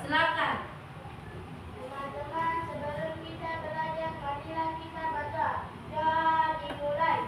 silakan. Teman-teman, sebelum kita belajar, marilah kita baca. Jadi mulai.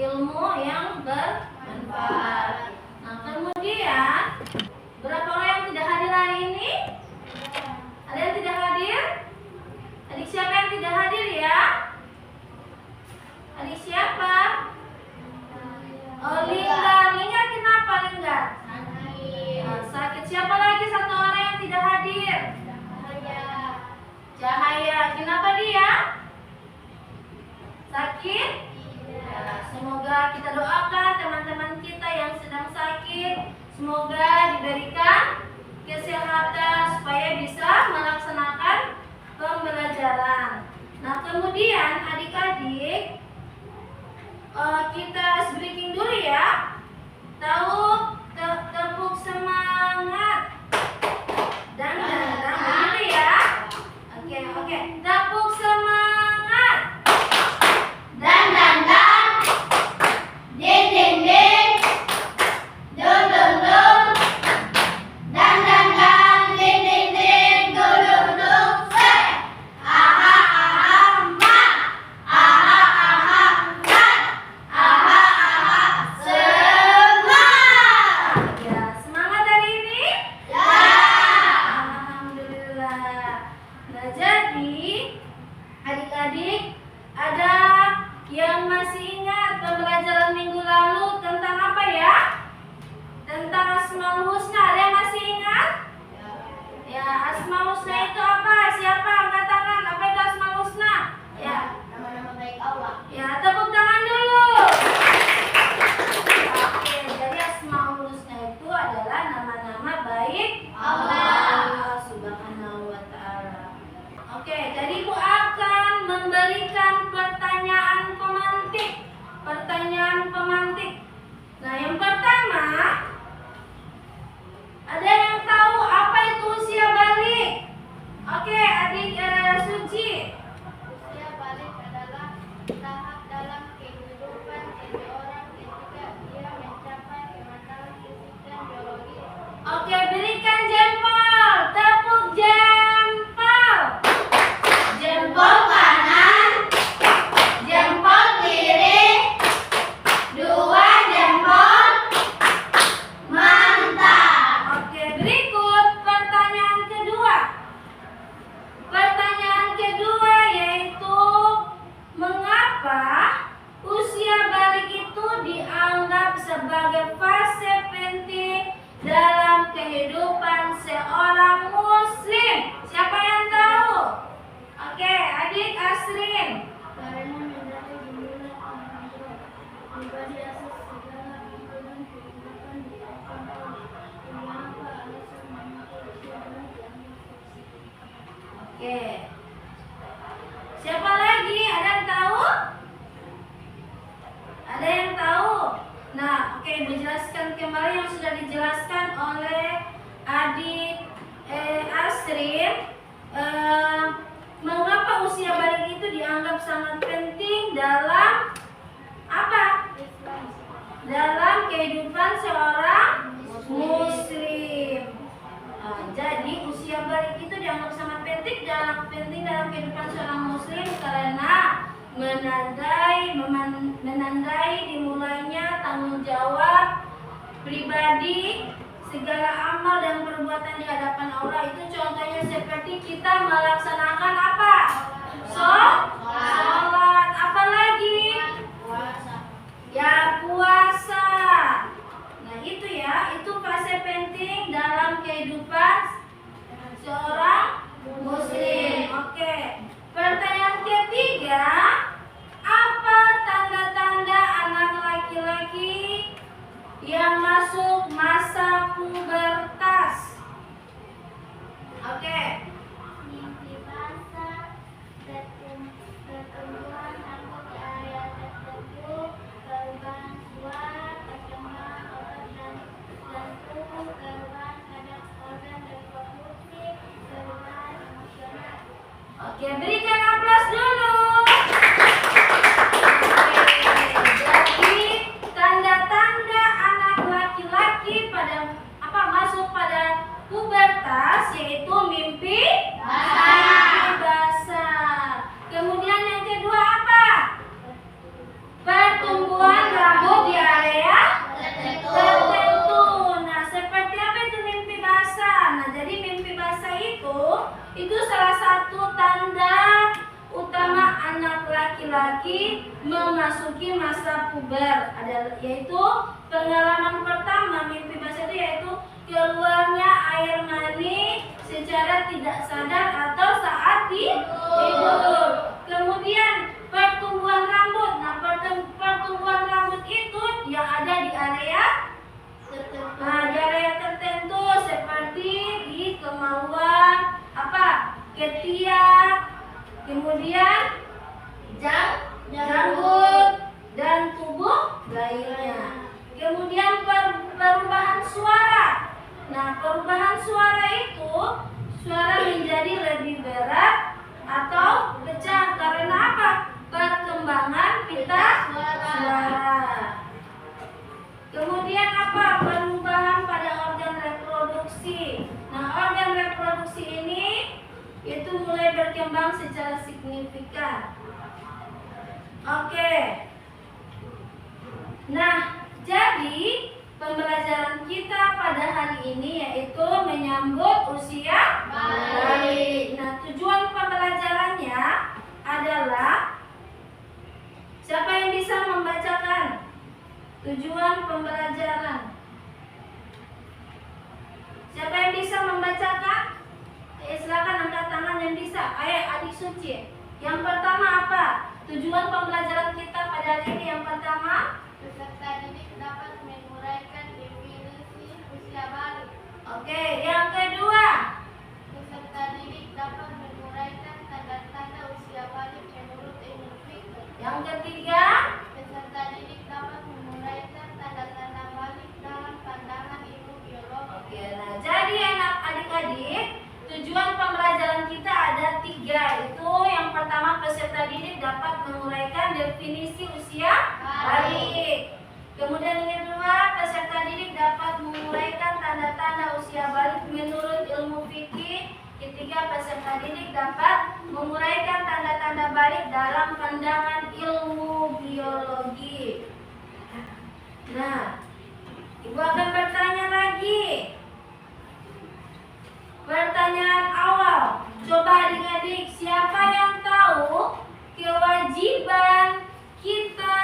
Ilmu yang bermanfaat. Nah, kemudian berapa orang yang tidak hadir hari ini? Ada yang tidak hadir? Adik siapa yang tidak hadir ya? Adik siapa? Oh, Linggar. Linggar kenapa Linggar? Sakit. Siapa lagi satu orang yang tidak hadir? Cahaya. Kenapa dia? Sakit? Semoga kita doakan teman-teman kita yang sedang sakit, semoga diberikan kesehatan supaya bisa melaksanakan pembelajaran. Nah, kemudian adik-adik kita breaking dulu ya. Tahu tepuk semangat dan begitu ya. Oke. Tepuk semangat dan ding ding ding, dum dum dum, dan ding ding ding, dum dum dum, say, aha aha ma, aha aha mat, aha aha semangat. Ya, semangat hari ini? Ya. Alhamdulillah. Nah, jadi adik-adik ada yang masih ingat pembelajaran minggu lalu tentang apa ya? Tentang Asmaul Husna. Ada yang masih ingat? Ya, Asmaul Husna itu apa? Siapa? Angkat tangan. Apa itu Asmaul Husna? Ya, Nama-nama baik Allah. ya, tepuk tangan dulu. Oke, jadi Asmaul Husna itu adalah nama-nama baik Allah Subhanahu wa ta'ala. Oke, jadi Ibu akan memberikan pertanyaan pemantik. Nah, yang pertama, ada yang tahu apa itu usia balik? Oke, adik Suci. Usia balik adalah tahap dalam kehidupan seseorang ketika dia mencapai kematangan fisik dan biologis. Oke, berikan jempol. Tepuk jempol. Jempol kanan, jempol kiri, dua jempol. Mantap. Oke, berikut pertanyaan kedua. Pertanyaan kedua yaitu, mengapa usia balik itu dianggap sebagai fase penting dalam kehidupan seorang muslim? Siapa yang tahu? Oke, adik Asrin. Karena menjadi jumlah penghasil pribadi asas segala kehidupan di akan tahu mengapa alasan mengapa usia balik dianggap fase. Oke. Siapa lagi? Ada yang tahu? Ada yang tahu? Nah, oke, dijelaskan kembali yang sudah dijelaskan oleh adik Asrin. Mengapa usia balik itu dianggap sangat penting dalam apa? dalam kehidupan seorang muslim. Jadi usia balik itu dianggap sangat penting dalam kehidupan seorang muslim karena menandai dimulainya tanggung jawab pribadi, segala amal dan perbuatan di hadapan Allah. Itu contohnya seperti kita melaksanakan apa? Sholat. Apa lagi? Ya, puasa. Nah itu ya, itu fase penting dalam kehidupan seorang muslim. Oke. Pertanyaan ketiga, apa tanda-tanda anak laki-laki yang masuk masa pubertas? Oke. Mimpi basah, pertumbuhan rambut di area tertentu, perubahan suara, perkembangan otot dan tubuh, perubahan pada organ reproduksi, perubahan emosional. Oke, berikan aplaus dulu. Jadi tanda-tanda anak laki-laki pada masuk pada pubertas yaitu mimpi basah. Kemudian yang kedua apa? Pertumbuhan rambut di area tertentu. Nah, seperti apa itu mimpi basah? Nah, jadi mimpi basah itu salah satu tanda utama anak laki-laki memasuki masa puber, yaitu pengalaman pertama mimpi basah itu yaitu keluarnya air mani secara tidak sadar atau saat tidur. Kemudian pertumbuhan rambut. Nah, pertumbuhan rambut itu yang ada di area tertentu seperti di kemaluan, ketiak, kemudian janggut dan tubuh lainnya. Kemudian perubahan suara. Nah, perubahan suara itu suara menjadi lebih berat atau pecah karena apa? Perkembangan pita suara. Kemudian apa? Perubahan pada organ reproduksi. Nah, organ reproduksi ini itu mulai berkembang secara signifikan. Oke. Nah, jadi pembelajaran kita pada hari ini yaitu menyambut usia balik. Nah, tujuan pembelajarannya adalah siapa yang bisa membacakan tujuan pembelajaran? Siapa yang bisa membacakan? Silakan angkat tangan yang bisa. Ayo adik suci. Yang pertama apa? Tujuan pembelajaran kita pada hari ini yang pertama, Peserta didik dapat menguraikan definisi usia balik. Oke, yang kedua, Peserta didik dapat menguraikan tanda-tanda usia balik menurut ilmu fikih. yang ketiga, Peserta didik dapat menguraikan tanda-tanda balik dalam pandangan ilmu biologi. oke. Nah, jadi anak adik-adik, tujuan pembelajaran kita ada 3. Itu yang pertama, peserta didik dapat menguraikan definisi usia balik. Kemudian yang kedua, peserta didik dapat menguraikan tanda-tanda usia balik menurut ilmu fikih. Ketiga, peserta didik dapat menguraikan tanda-tanda balik dalam pandangan ilmu biologi. Nah, Ibu akan bertanya lagi. Pertanyaan awal. Coba adik-adik, siapa yang tahu kewajiban kita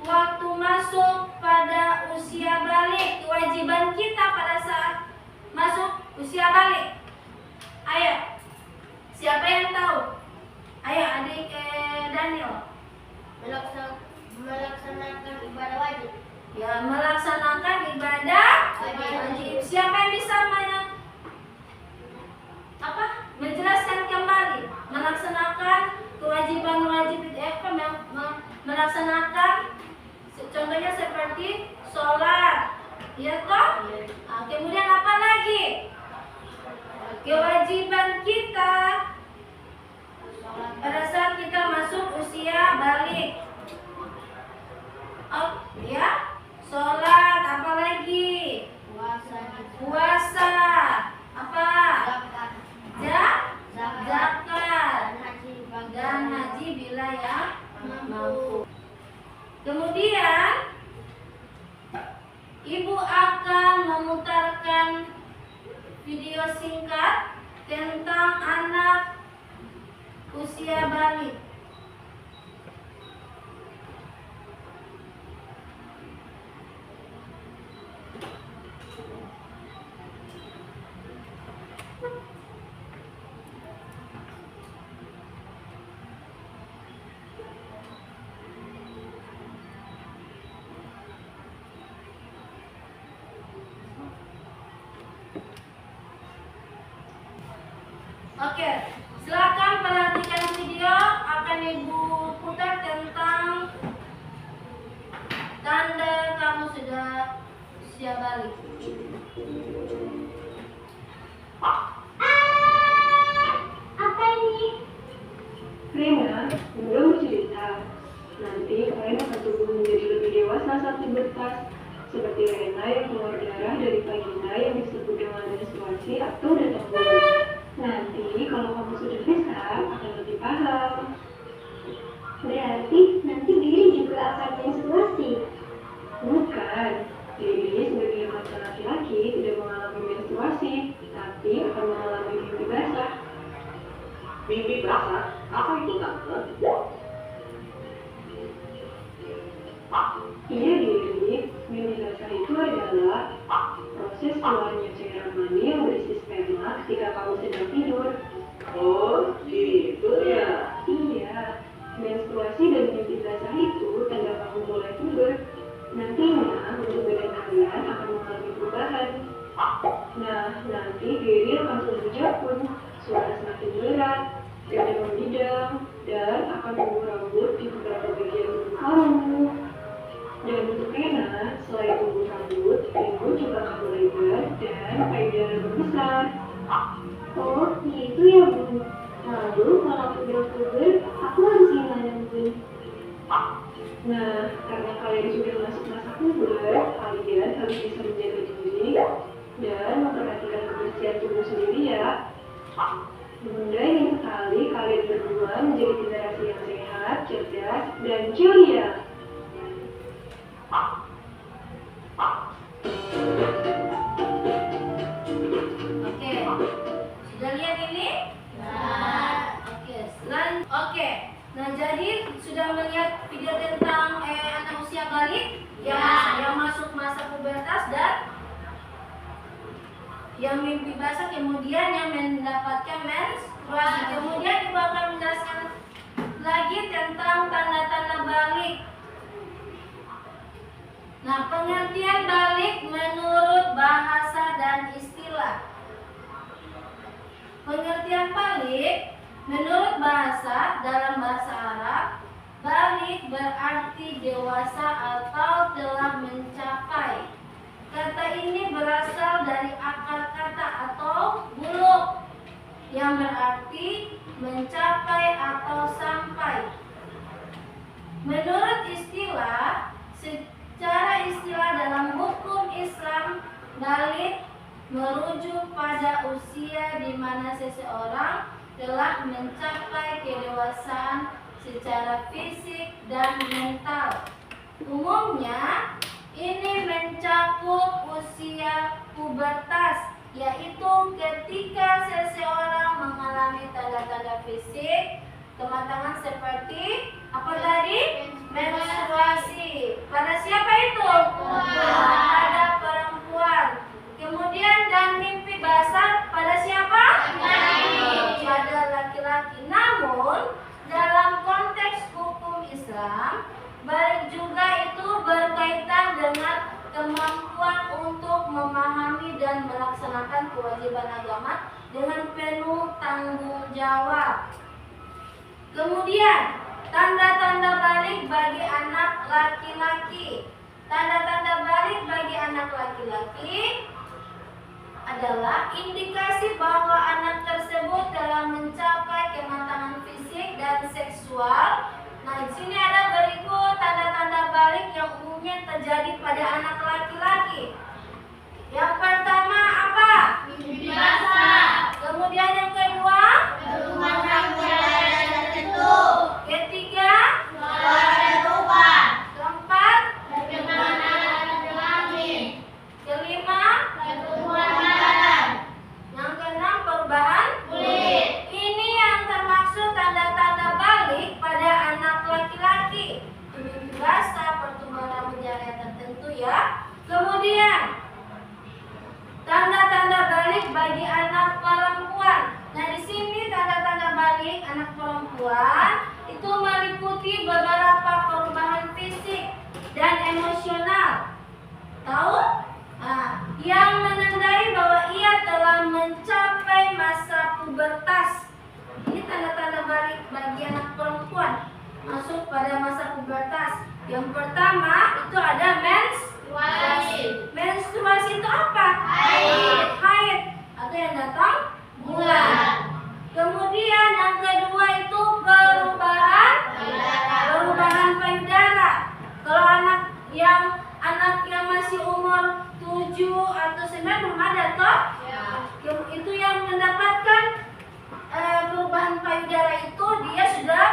waktu masuk pada usia balik? Kewajiban kita pada saat masuk usia balik. Ayo, siapa yang tahu? Ayo adik Daniel. Melaksanakan ibadah wajib. Ya, melaksanakan ibadah wajib. Siapa yang bisa menjelaskan kembali? Melaksanakan kewajiban wajib itu melaksanakan contohnya seperti sholat, ya toh? Nah, kemudian apa lagi? Kewajiban kita pada saat kita masuk usia balik. Oh, ya. bila yang mampu. Kemudian Ibu akan memutarkan video singkat tentang anak usia balik. Oke, silakan perhatikan video akan Ibu putar tentang tanda kamu sudah usia balik. Apa ini? Rena, belum cerita. Nanti kalian akan tumbuh menjadi lebih dewasa saat pubertas, seperti Rena yang keluar darah dari vagina yang disebut dengan menstruasi atau datang bulan. Nanti kalau kamu sudah besar akan lebih paham. Berarti nanti diri juga akan menstruasi. Bukan, Diri sebagai remaja laki-laki tidak mengalami menstruasi, tapi akan mengalami mimpi basah. Mimpi basah? Apa itu tante? Iya Diri, mimpi basah itu adalah proses keluarnya cairan mani yang berisi sperma ketika kamu sedang tidur. Oh, gitu ya. Iya, menstruasi dan mimpi basah itu tanda kamu mulai puber. Nantinya bentuk badan kalian akan mengalami perubahan. Nah, nanti diri akan tumbuh jakun, suara semakin berat, dada membidang, dan akan tumbuh rambut di beberapa bagian tubuh kamu. Dan untuk Rena, selain tumbuh rambut, rambut juga akan melebar dan payudara berbesar. Oh, gitu ya Bu. Lalu kalau udah puber, aku harus gimana Bu? Nah, karena kalian sudah masuk masa puber, kalian harus bisa menjaga diri dan memperhatikan kebersihan tubuh sendiri ya. Bunda ingin sekali kalian berdua menjadi generasi yang sehat, cerdas, dan ceria. Oke, sudah lihat ini? Oke. Nah, jadi sudah melihat video tentang anak usia balik yang masuk masa pubertas dan yang mimpi basah, kemudian yang mendapatkan menstruasi. Kemudian Ibu akan menjelaskan lagi tentang tanda-tanda balik. Nah, pengertian balik menurut bahasa dan istilah. Pengertian balik menurut bahasa, dalam bahasa Arab, balik berarti dewasa atau telah mencapai. Kata ini berasal dari akar kata atau buluk yang berarti mencapai atau sampai. Menurut istilah, secara istilah dalam hukum Islam, balik merujuk pada usia di mana seseorang telah mencapai kedewasaan secara fisik dan mental. Umumnya, ini mencakup usia pubertas, yaitu ketika seseorang mengalami tanda-tanda fisik kematangan seperti apa tadi? Menstruasi. Pada siapa itu? Pada perempuan. Kemudian dan mimpi basah pada siapa? Pada laki-laki. Namun dalam konteks hukum Islam, balik juga itu berkaitan dengan kemampuan untuk memahami dan melaksanakan kewajiban agama dengan penuh tanggung jawab. Kemudian tanda-tanda balik bagi anak laki-laki. Tanda-tanda balik bagi anak laki-laki adalah indikasi bahwa anak tersebut telah mencapai kematangan fisik dan seksual. Nah, di sini ada berikut tanda-tanda balik yang umumnya terjadi pada anak laki-laki. Yang pertama apa? Mimpi basah. Kemudian yang kedua? Rumah rambut tertentu. Ketiga Tahu? Nah, yang menandai bahwa ia telah mencapai masa pubertas. Ini tanda-tanda balik bagi anak perempuan masuk pada masa pubertas. Yang pertama itu ada menstruasi. Menstruasi itu apa? Haid atau yang datang bulan. Kemudian yang kedua itu perubahan payudara. Kalau anak yang masih umur 7 atau 9 belum ada toh? Itu yang mendapatkan perubahan payudara itu dia sudah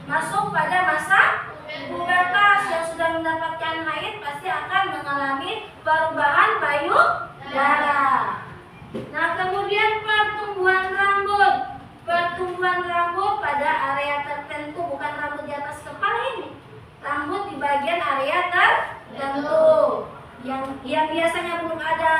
masuk pada masa pubertas. Yang sudah mendapatkan haid pasti akan mengalami perubahan payudara. Nah, kemudian pertumbuhan rambut. Pertumbuhan rambut pada area tertentu, bukan rambut di atas kepala ini. Rambut di bagian area tertentu. Yang biasanya belum ada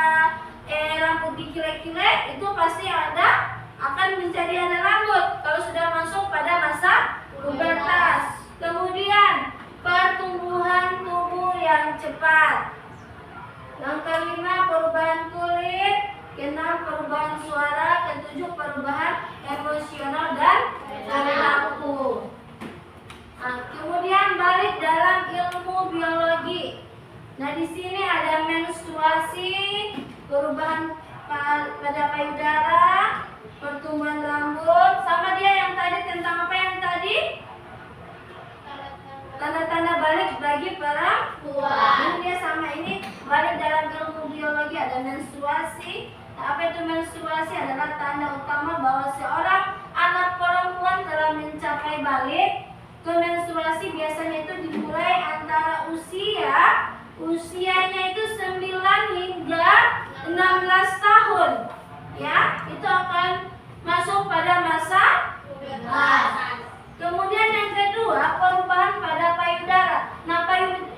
rambut dikile-kile, itu pasti akan menjadi ada rambut kalau sudah masuk pada masa pubertas. Kemudian pertumbuhan tubuh yang cepat. Yang kelima perubahan kulit, keenam perubahan suara, ketujuh perubahan emosional dan perilaku. Nah, kemudian balik dalam ilmu biologi. Nah, di sini ada menstruasi, perubahan pada payudara, pertumbuhan rambut, sama dia yang tadi tentang apa yang tadi? Tanda-tanda balik bagi perempuan. Ini dia sama ini balik dalam ilmu biologi ada menstruasi. Nah, apa itu menstruasi? Adalah tanda utama bahwa seorang anak perempuan telah mencapai balik. Menstruasi biasanya itu dimulai antara usianya itu 9 hingga 16 tahun. Ya, itu akan masuk pada masa pubertas. Kemudian yang kedua, perubahan pada payudara. Nah,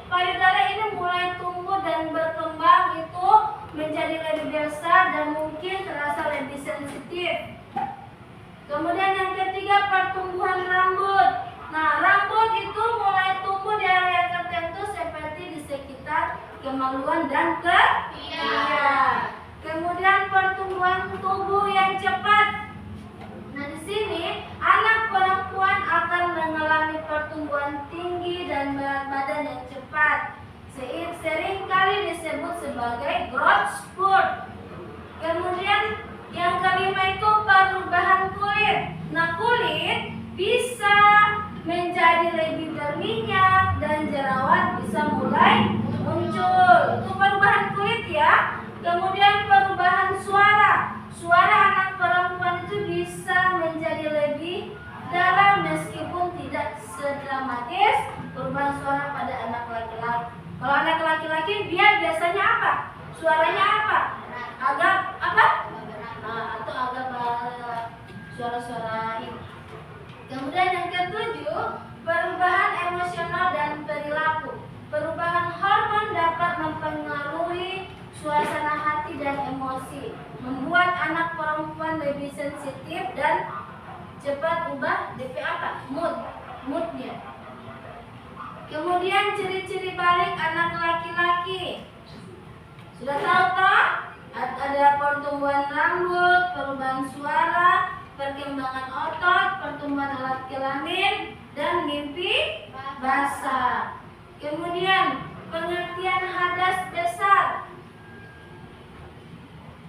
payudara ini mulai tumbuh dan berkembang itu menjadi lebih besar dan mungkin terasa lebih sensitif. Kemudian yang ketiga, pertumbuhan rambut. Nah, rambut itu mulai tumbuh di area tertentu seperti di sekitar kemaluan dan ketiak. Kemudian pertumbuhan tubuh yang cepat. Nah, di sini anak perempuan akan mengalami pertumbuhan tinggi dan berat badan yang cepat. Seringkali disebut sebagai growth spurt. Kemudian yang kelima itu perubahan kulit. Nah, kulit bisa menjadi lebih berminyak dan jerawat bisa mulai muncul. Itu perubahan kulit ya. Kemudian perubahan suara. Suara anak perempuan itu bisa menjadi lebih dalam meskipun tidak sedramatis perubahan suara pada anak laki-laki. Kalau anak laki-laki dia biasanya apa? Suaranya apa? Agak apa? Atau agak suara-suara ini. Kemudian yang ketujuh, perubahan emosional dan perilaku. Perubahan hormon dapat mempengaruhi suasana hati dan emosi, membuat anak perempuan lebih sensitif dan cepat ubah moodnya. Kemudian ciri-ciri balik anak laki-laki. Sudah tahu toh? Ada pertumbuhan rambut, perubahan suara, perkembangan otot, pertumbuhan alat kelamin, dan mimpi basah. Kemudian pengertian hadas besar.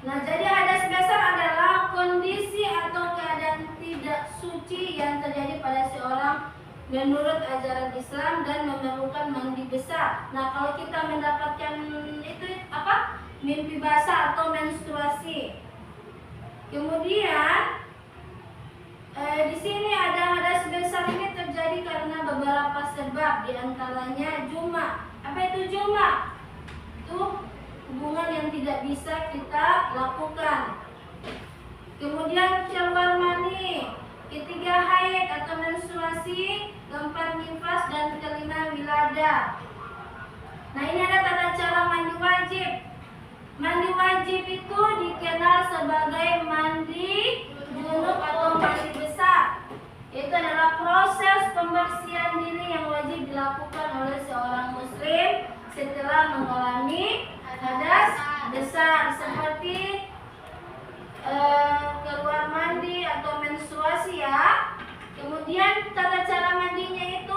Nah, jadi hadas besar adalah kondisi atau keadaan tidak suci yang terjadi pada seorang menurut ajaran Islam dan memerlukan mandi besar. Nah, kalau kita mendapatkan itu apa? Mimpi basah atau menstruasi. Kemudian di sini ada hadas besar ini terjadi karena beberapa sebab, diantaranya juma. Apa itu juma? Itu hubungan yang tidak bisa kita lakukan. Kemudian keluar mani, ketiga haid atau menstruasi, keempat nifas, dan kelima wilada. Nah, ini ada tata cara mandi wajib. Mandi wajib itu dikenal sebagai mandi junub atau mandi besar. Itu adalah proses pembersihan diri yang wajib dilakukan oleh seorang muslim setelah mengalami hadas besar seperti keluar mandi atau menstruasi ya. Kemudian tata cara mandinya itu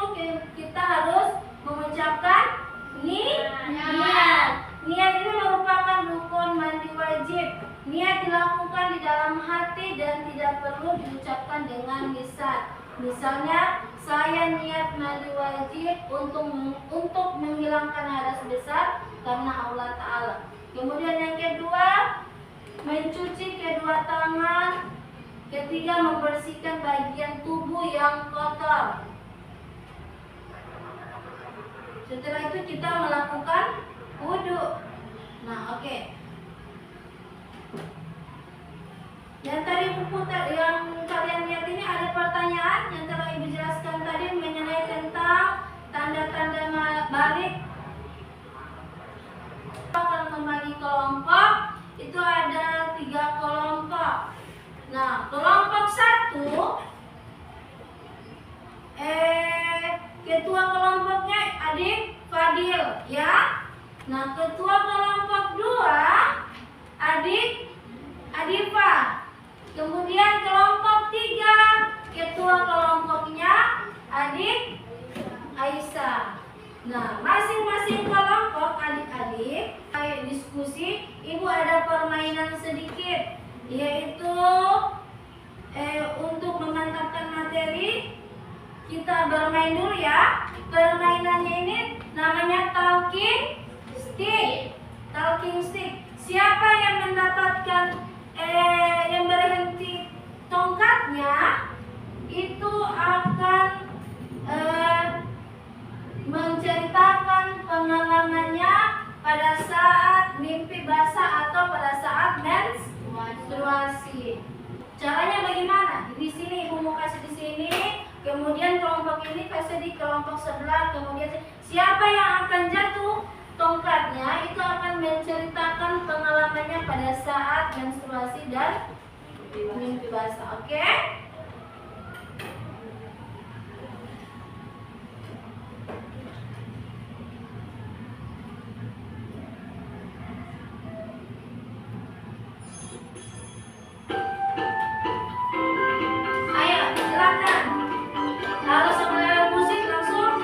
kita harus mengucapkan niat. Niat ini merupakan rukun mandi wajib. Niat dilakukan di dalam hati dan tidak perlu diucapkan dengan lisan. Misalnya, saya niat mandi wajib untuk menghilangkan hadas besar karena Allah Ta'ala. Kemudian yang kedua, mencuci kedua tangan. Ketiga, membersihkan bagian tubuh yang kotor. Setelah itu kita melakukan wudhu. Nah, oke. Yang tadi buku yang kalian lihat ini ada pertanyaan yang telah Ibu jelaskan tadi mengenai tentang tanda-tanda balik. Kalau membagi kelompok itu ada 3 kelompok. Nah, kelompok 1 ketua kelompoknya adik Fadil ya. Nah, ketua kelompok 2 adik Adifa. Kemudian kelompok 3 ketua kelompoknya adik Aisyah. Nah, masing-masing kelompok adik-adik diskusi. Ibu ada permainan sedikit, yaitu untuk memantapkan materi kita bermain dulu ya. Permainannya ini namanya talking stick. Talking stick. Siapa yang mendapatkan yang berhenti tongkatnya itu akan menceritakan pengalamannya pada saat mimpi basah atau pada saat menstruasi. Caranya bagaimana? Di sini Ibu mau kasih di sini, kemudian kelompok ini kasih di kelompok sebelah, kemudian siapa yang akan jatuh tongkatnya itu akan menceritakan pengalamannya pada saat menstruasi dan mimpi basah. Oke? Ayo, silakan. Harus sambil musik langsung.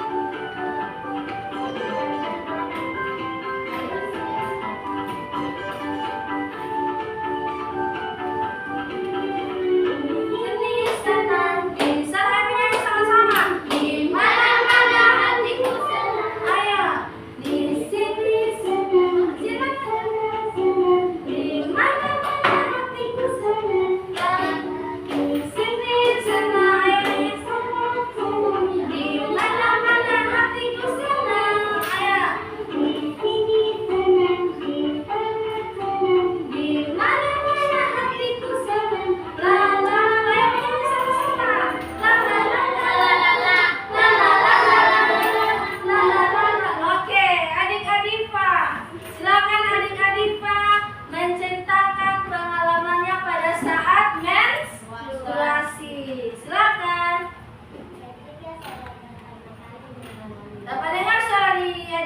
Dapat dengar suara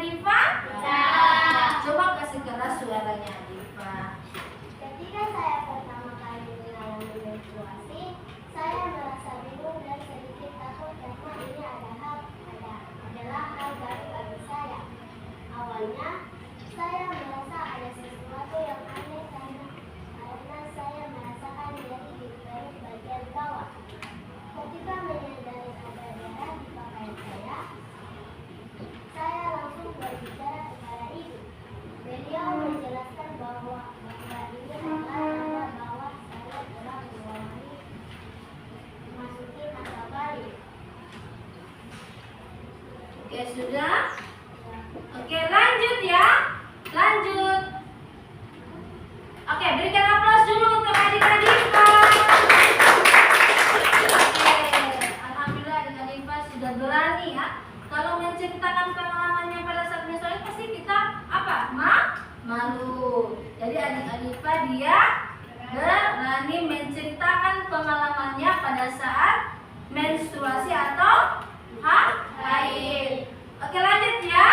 Diva? Coba kasih keras suaranya Diva. Ketika saya pertama kali mengalami menstruasi, saya merasa bingung dan sedikit takut karena ini adalah hal baru bagi saya. Awalnya, saya merasa ada sesuatu yang aneh karena saya merasakan nyeri di perut bagian bawah. Ketika menyadari ada darah di pakaian saya langsung berbicara kepada ibu. Beliau menjelaskan bahwa ini adalah tanda bahwa saya telah memasuki masa balik. Oke, sudah? Oke, lanjut ya. Lanjut. Oke, berikan aplaus dulu untuk adik-adik Diva. Oke, alhamdulillah adik-adik Diva sudah berani ya. Kalau menceritakan pengalamannya pada saat menstruasi pasti kita apa? Malu. Jadi adik-adik Diva dia berani menceritakan pengalamannya pada saat menstruasi atau haid. Oke, lanjut ya.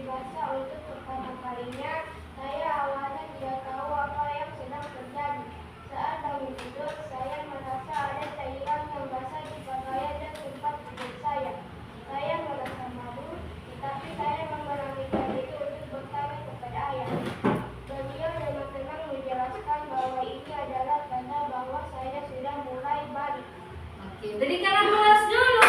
bahasa untuk pertama kalinya. Saya awalnya tidak tahu apa yang sedang terjadi. Saat bangun tidur, saya merasa ada cairan yang basah di pakaian dan tempat tidur saya. Saya merasa malu, tetapi saya mengambil itu untuk bertanya kepada ayah. Beliau dengan tenang menjelaskan bahwa ini adalah tanda bahwa saya sudah mulai balik. Oke, berikan aplaus dulu.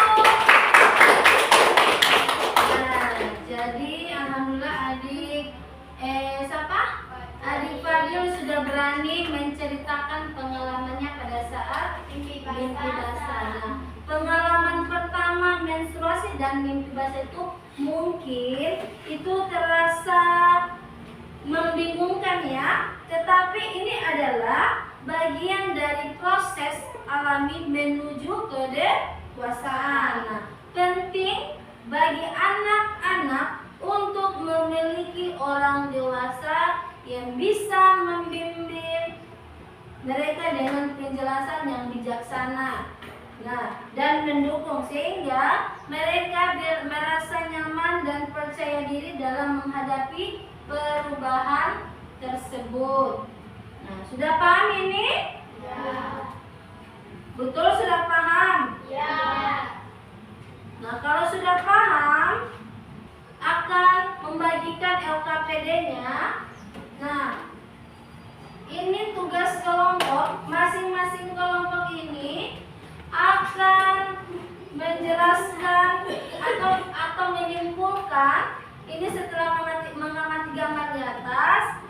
Nah, jadi alhamdulillah adik siapa? Adik Fadil sudah berani menceritakan pengalamannya pada saat mimpi basah. Nah, pengalaman pertama menstruasi dan mimpi basah itu mungkin itu terasa membingungkan ya, tetapi ini adalah bagian dari proses alami menuju kedewasaan. Nah, penting bagi anak-anak untuk memiliki orang dewasa yang bisa membimbing mereka dengan penjelasan yang bijaksana. Nah, dan mendukung sehingga mereka merasa nyaman dan percaya diri dalam menghadapi perubahan tersebut. Nah, sudah paham ini? Ya. Betul, sudah paham? Ya. Nah, kalau sudah paham, akan membagikan LKPD-nya. Nah, ini tugas kelompok. Masing-masing kelompok ini akan menjelaskan atau menyimpulkan ini setelah mengamati gambar di atas.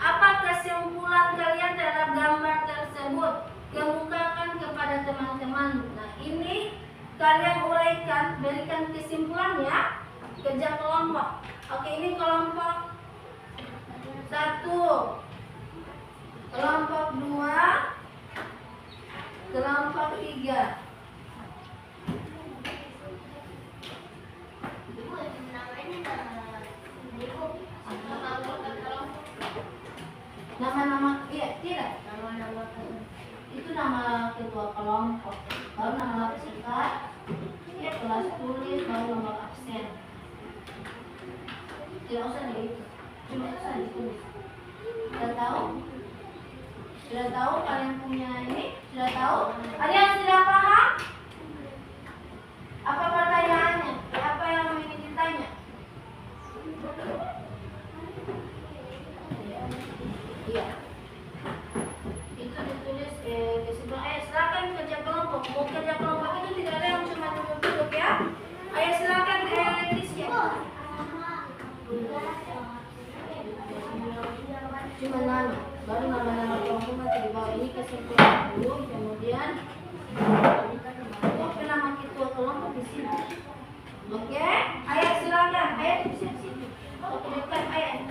Apa kesimpulan kalian terhadap gambar tersebut? Kemukakan kepada teman-teman. Nah, ini kalian uraikan, berikan kesimpulannya, kerja kelompok. Oke, ini kelompok 1, kelompok 2, kelompok 3. Nama-nama, iya, tidak. Nama-nama itu nama ketua kelompok, baru nama peserta, ya kelas tulis, baru nomor absen. Tidak usah itu, cuma itu saja ditulis. Sudah tahu? Sudah tahu kalian punya ini? Sudah tahu? Ada yang sudah paham? Apa pertanyaannya? Apa yang ingin ditanya? Iya. Itu ditulis kesimpulan. Silakan kerja kelompok. Mau kerja kelompok itu tidak ada yang cuma duduk-duduk ya. Ayo silakan Krisya. Cuma nama, baru nama-nama kelompok nanti di bawah ini kesimpulan dulu, kemudian nama ketua kelompok di sini. Oke, ayo silakan. Ayo di sini. Oke, dekat ayo.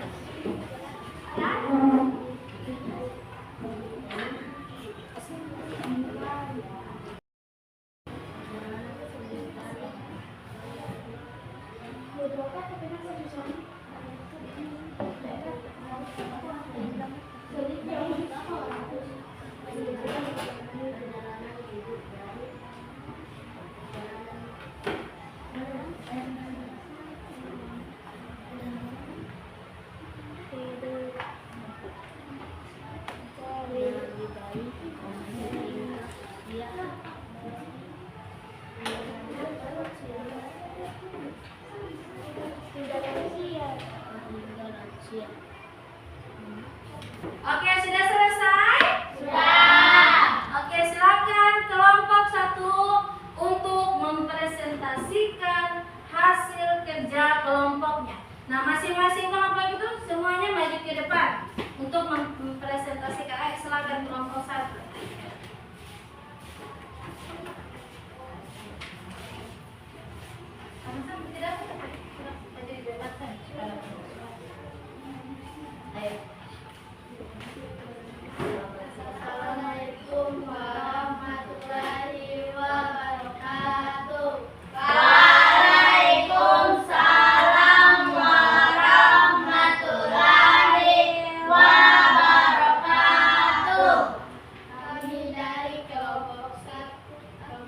Oke, sudah selesai? Sudah. Oke, silakan kelompok 1 untuk mempresentasikan hasil kerja kelompoknya. Nah, masing-masing kelompok itu semuanya maju ke depan untuk mempresentasikan. Ayo, silakan kelompok 1. Sama-sama tidak jadi debat kan? Ayo. Assalamualaikum warahmatullahi wabarakatuh. Waalaikumsalam warahmatullahi wabarakatuh. Kami dari kelompok 1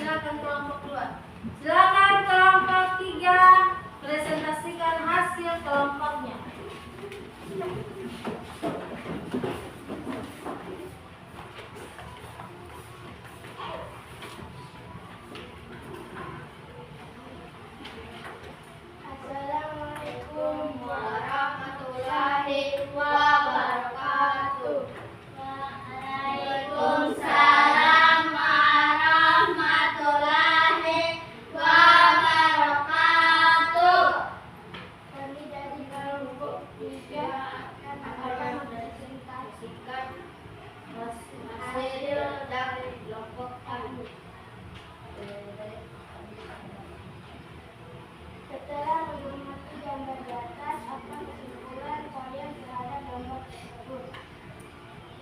Silakan kelompok 2. Silakan kelompok 3 presentasikan hasil kelompoknya. Assalamualaikum warahmatullahi wabarakatuh. Waalaikumsalam warahmatullahi wabarakatuh. Kami dari kelompok 3 akan mempresentasikan hasil dari kelompok kami. Setelah mengamati gambar di atas, apa kesimpulan kalian terhadap gambar tersebut?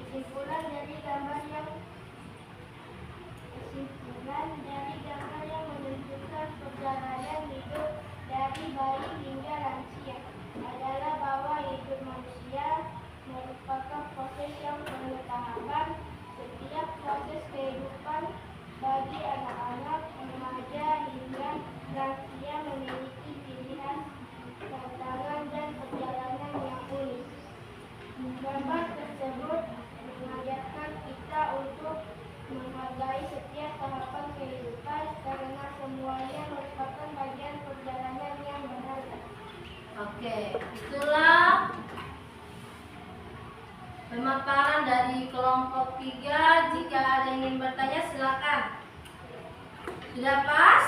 Kesimpulan dari gambar yang menunjukkan perjalanan hidup dari bayi hingga lansia adalah bahwa hidup manusia merupakan proses yang penuh tahapan. Setiap proses kehidupan bagi anak-anak, remaja hingga lansia memiliki pilihan, tantangan dan perjalanan yang unik. Gambar tersebut mengajarkan kita untuk menghargai setiap tahapan kehidupan karena semuanya merupakan bagian perjalanan yang berharga. Oke, itulah pemaparan dari kelompok 3. Jika ada yang ingin bertanya silakan. Sudah pas?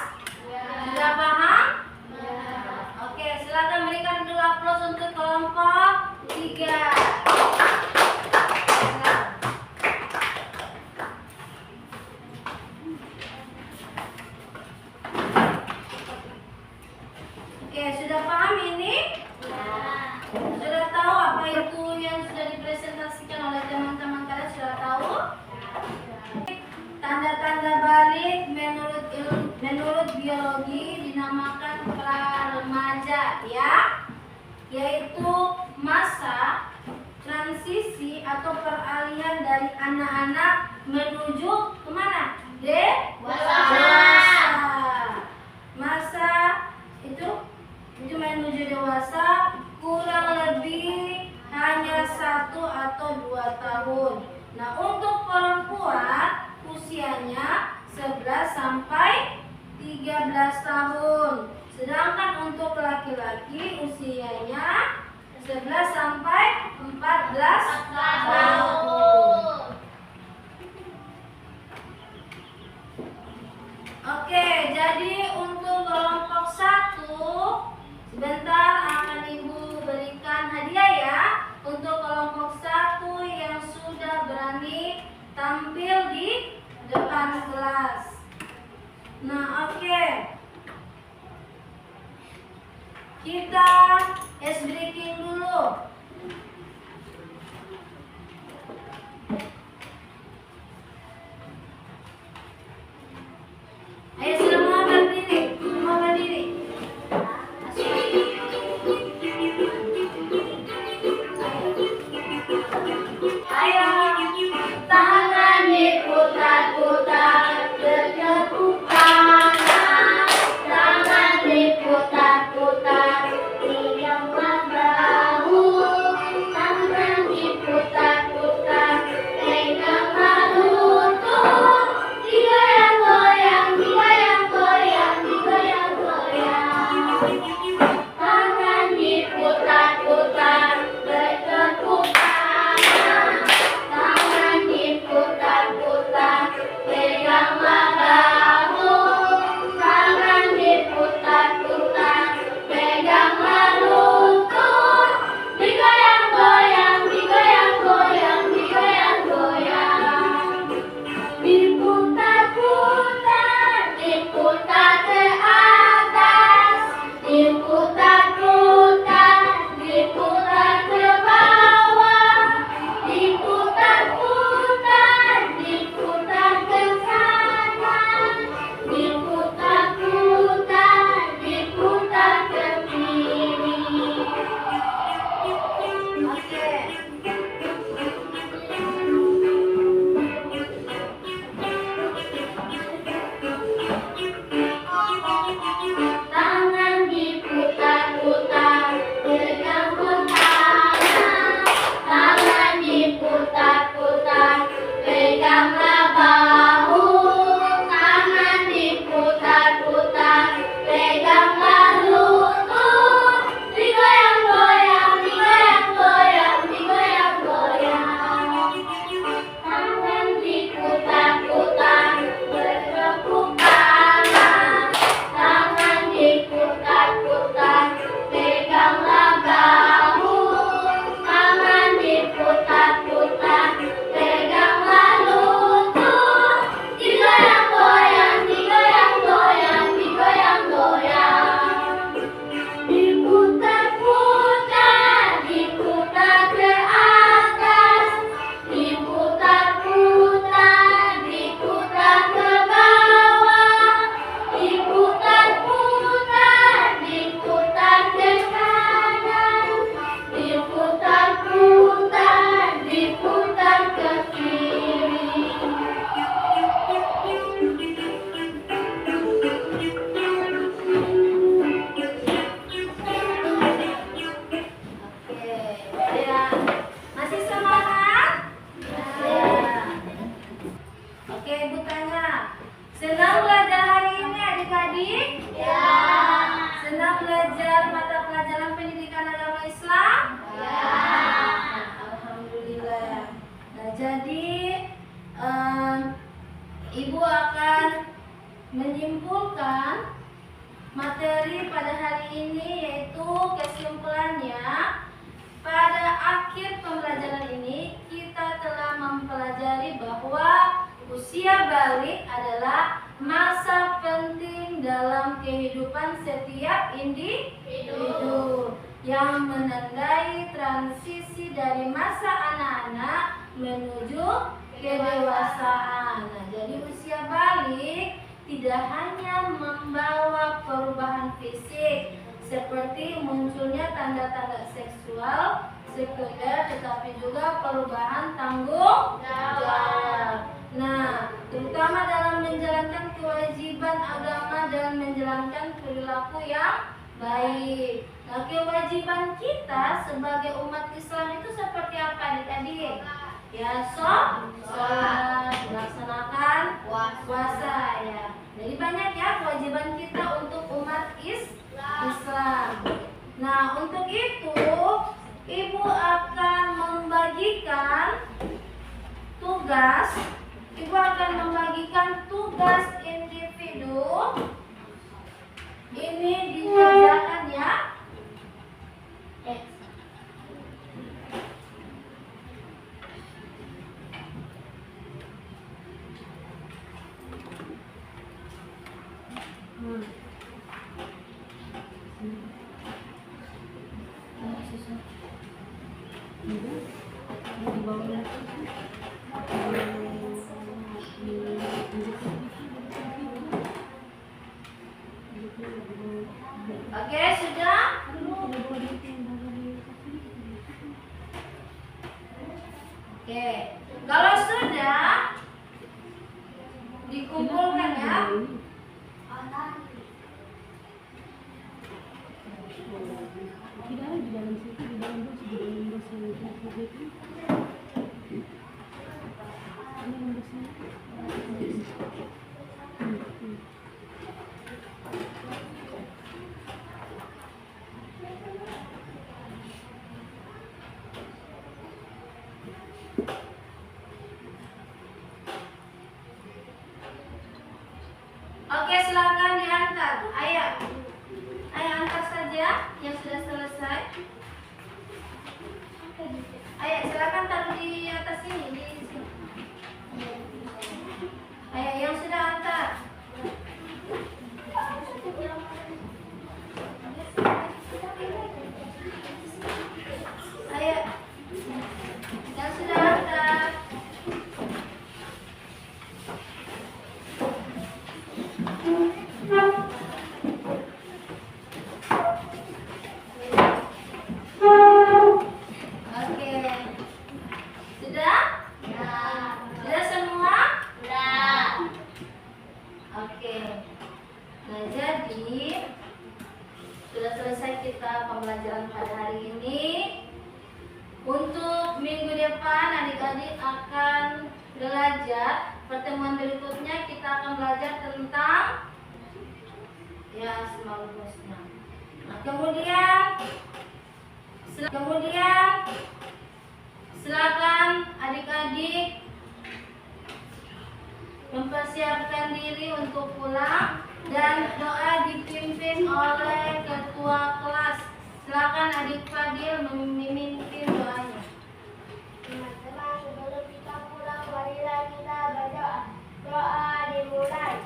Sudah paham? Oke, silakan berikan dulu aplaus untuk kelompok 3. Oke, sudah paham ini? Sudah tahu apa itu yang sudah dipresentasikan oleh teman-teman kalian? Sudah tahu? Tanda-tanda balik menurut biologi dinamakan pra-remaja, ya, yaitu masa transisi atau peralihan dari anak-anak menuju kemana? Dewasa. Masa itu menuju dewasa kurang lebih hanya 1 atau 2 tahun. Nah, untuk perempuan usianya 11 sampai 13 tahun. Sedangkan untuk laki-laki usianya 11 sampai 14 tahun. Oke, jadi untuk kelompok 1 sebentar akan Ibu berikan hadiah ya. Untuk kelompok 1 yang sudah berani tampil di depan kelas. Nah, oke. Kita ice breaking dulu. Ayo semua berdiri, semua berdiri. Ayo, tangan diputar-putar, bertepuk tangan. Tangan diputar-putar, diangkat bahu. adik-adik? Ya. Senang belajar mata pelajaran pendidikan agama Islam? Ya. Alhamdulillah. Nah, jadi Ibu akan menyimpulkan materi pada hari ini, yaitu kesimpulannya. Pada akhir pembelajaran ini kita telah mempelajari bahwa usia balik adalah masa penting dalam kehidupan setiap individu yang menandai transisi dari masa anak-anak menuju kedewasaan. Nah, jadi usia balik tidak hanya membawa perubahan fisik seperti munculnya tanda-tanda seksual sekunder, tetapi juga perubahan tanggung jawab. Nah, terutama dalam menjalankan kewajiban agama dan menjalankan perilaku yang baik. Nah, kewajiban kita sebagai umat Islam itu seperti apa, adik-adik? Ya, sholat, melaksanakan puasa ya. Jadi banyak ya kewajiban kita untuk umat Islam. Nah, untuk itu Ibu akan membagikan tugas. Ibu akan membagikan tugas individu. Ini dikerjakan ya. Oke, sudah? Oke, kalau sudah dikumpulkan ya. Oke, silakan diantar. Ayo antar saja yang sudah selesai. Ayo, silakan taruh di atas ini, di sini. Ayo, yang sudah antar. Ayo, yang sudah antar. Oke, sudah? Sudah semua? Oke. Nah, jadi sudah selesai kita pembelajaran pada hari ini. Untuk minggu depan adik-adik akan belajar. Pertemuan berikutnya kita akan belajar tentang ya Asmaul Husna. Nah, kemudian silakan adik-adik mempersiapkan diri untuk pulang dan doa dipimpin oleh ketua kelas. Silakan adik Fadil memimpin doanya. Teman-teman, sebelum kita pulang, marilah kita berdoa. Doa dimulai.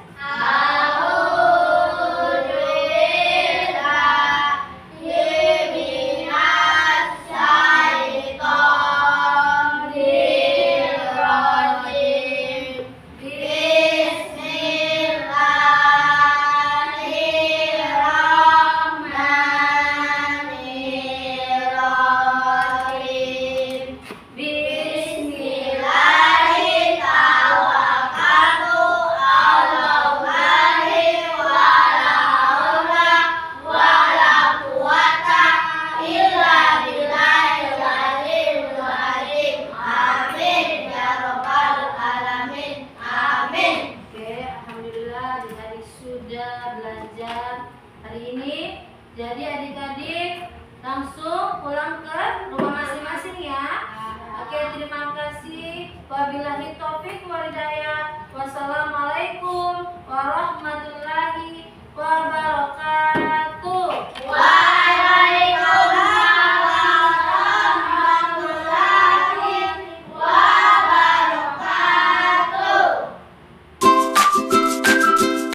Oke, alhamdulillah adik-adik sudah belajar hari ini. Jadi adik-adik langsung pulang ke rumah masing-masing ya. Oke, terima kasih. Wabillahi taufik wal hidayah. Wassalamualaikum warahmatullahi